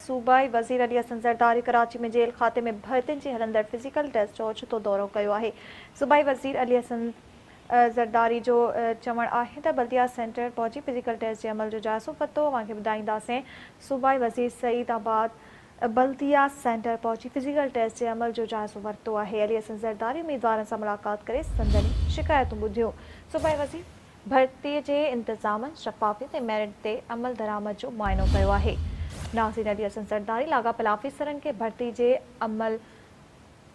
सूबाई वज़ीर अली हसन ज़रदारी कराची में जेल खाते में भर्तियुनि जे हलंदड़ फिज़िकल टेस्ट जो ओचितो दौरो कयो आहे। सूबाई वज़ीर अली हसन ज़रदारी जो चवणु आहे त बल्दिया सेंटर पहुची फिज़िकल टेस्ट जे अमल जो जाइज़ो वरितो। तव्हांखे ॿुधाईंदासीं सूबाई वज़ीर सईदाबाद बल्दिया सेंटर पहुची फिज़िकल टेस्ट जे अमल जो जाइज़ो वरितो आहे। अली हसन ज़रदारी उम्मीदवारनि सां मुलाक़ात करे संदनि शिकायतूं ॿुधियूं। सूबाई वज़ीर भर्ती जे इंतज़ामनि शफ़ाफ़ियत ऐं मेरिट ते अमल दरामद जो मुआइनो कयो आहे। नाज़रीन, अली हसन ज़रदारी लाॻापियल आफ़ीसरनि खे भर्ती जे अमल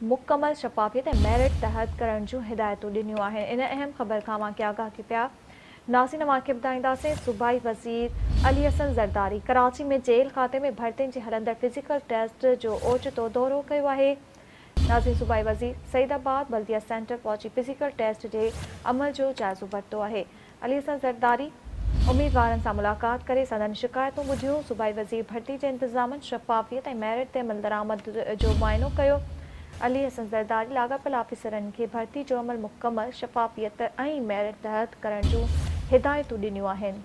मुकमल शफ़ाफ़ियत ऐं मेरिट तहत करण जूं हिदायतूं ॾिनियूं आहिनि। इन अहम ख़बर खां अवांखे आगाह कयो पिया। नाज़रीन, अवांखे ॿुधाईंदासीं सूबाई वज़ीर अली हसन ज़रदारी कराची में जेल खाते में भर्तियुनि जे हलंदड़ फिज़िकल टेस्ट जो ओचितो दौरो कयो आहे। नाज़रीन, सूबाई वज़ीर सईदाबाद बल्दिया सेंटर पहुची फिज़िकल टेस्ट जे अमल जो जाइज़ो वरितो आहे। अली हसन ज़रदारी उम्मीदवारनि सां मुलाक़ात करे संदनि शिकायतूं ॿुधियूं। सूबाई वज़ीर भर्ती जे इंतज़ामनि शफ़ाफ़ियत ऐं मेरिट ते अमल दरामद जो मुआइनो कयो। अली हसन ज़रदारी लाॻापियल आफ़ीसरनि खे भर्ती जो अमल मुकमल शफ़ाफ़ियत ऐं मेरिट तहत करण जूं हिदायतूं ॾिनियूं आहिनि।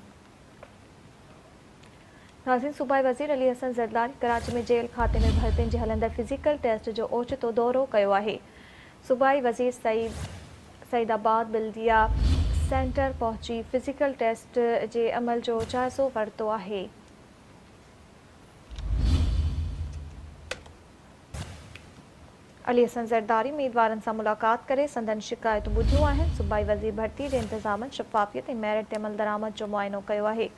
नाज़रीन, सूबाई वज़ीर अली हसन ज़रदारी कराची में जेल खाते में भर्तियुनि जे हलंदड़ फिज़िकल टेस्ट जो ओचितो दौरो कयो आहे। सूबाई वज़ीर सईदाबाद बल्दिया सेंटर पहुची फिज़िकल टेस्ट जे अमल जो जाइज़ो वरितो आहे। अली हसन ज़रदारी उम्मीदवारनि सां मुलाक़ात करे संदनि शिकायतूं ॿुधियूं आहिनि। सूबाई वज़ीर भर्ती जे इंतज़ामनि शफ़ाफ़ियत ऐं मेरिट ते अमल दरामद जो मुआइनो कयो आहे।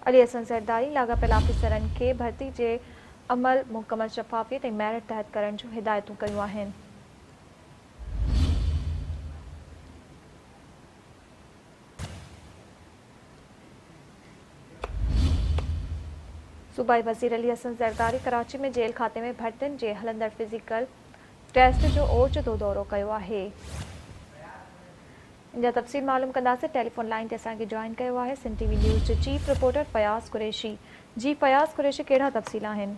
अली हसन ज़रदारी लाॻापियल आफ़ीसरनि खे भर्ती जे अमल मुकमल शफ़ाफ़ियत ऐं मेरिट तहत करण जूं हिदायतूं कयूं आहिनि। सूबाई वज़ीर अली हसन ज़रदारी कराची में जेल खाते में भर्तियुनि जे हलंदड़ फिज़िकल टेस्ट जो ओचितो दौरो कयो आहे। इन जा तफ़सील मालूम कंदासीं। टेलीफोन लाइन ते असांखे जॉइन कयो आहे सिंध टीवी न्यूज़ जो चीफ रिपोर्टर फयाज़ कुरैशी। जी फयाज़ कुरैशी, कहिड़ा तफ़सील आहिनि?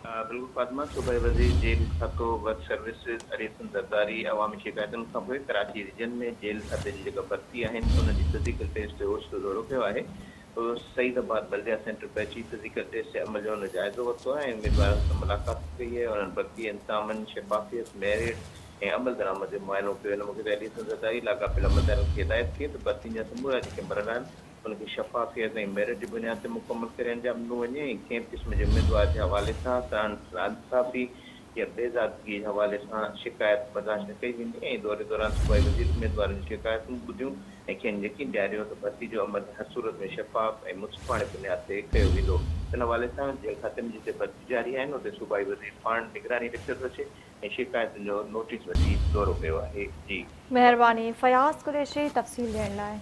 बिल्कुल फातिमा, सूबाई वज़ीर जेल खातो वर्क सर्विस अली हसन ज़रदारी अवामी शिकायतुनि खां पोइ कराची रीजन में जेल खाते जी जेका भर्ती आहिनि उन जी फिज़िकल टेस्ट जो ओचितो दौरो कयो आहे। सईदाबाद बल्दिया सेंटर पहुची फिज़िकल टेस्ट जे अमल जो हुन जाइज़ो वरितो आहे ऐं उम्मीदवारनि सां मुलाक़ात कई आहे। उन्हनि भर्ती इंतज़ामनि शफ़ाफ़ियत मेरिट ऐं अमल दरामद जो मुआइनो कयो। हिन मौक़े ते अली हसन ज़रदारी लाॻापियल अमलदारनि खे हिदायत कई त भर्तियुनि जा समूरा जेके मरहला आहिनि उनखे शफ़ाफ़ियत ऐं मेरिट जी बुनियाद ते मुकमल करे अंजाम ॾिनो वञे ऐं कंहिं बि क़िस्म जे उम्मीदवार जे हवाले सां नाइंसाफ़ी या बेज़ादगी जे हवाले सां शिकायत बर्दाश्त न कई वेंदी। ऐं दौरे दौरान सूबाई वज़ीर उम्मीदवारनि जी शिकायतूं ॿुधियूं ऐं खेनि यकीन ॾियारियो त भर्ती जो अमल हर सूरत में शफ़ाफ़ ऐं मुंसिफ़ाणे बुनियाद ते कयो वेंदो। इन हवाले सां जेल खाते में जिते भर्ती जारी आहिनि उते सूबाई वज़ीर पाण निगरानी रखे थो अचे ऐं शिकायतुनि जो नोटिस वठी दौरो कयो आहे। जी महिरबानी फयाज़ कुरैशी तफ़सील ॾियण लाइ।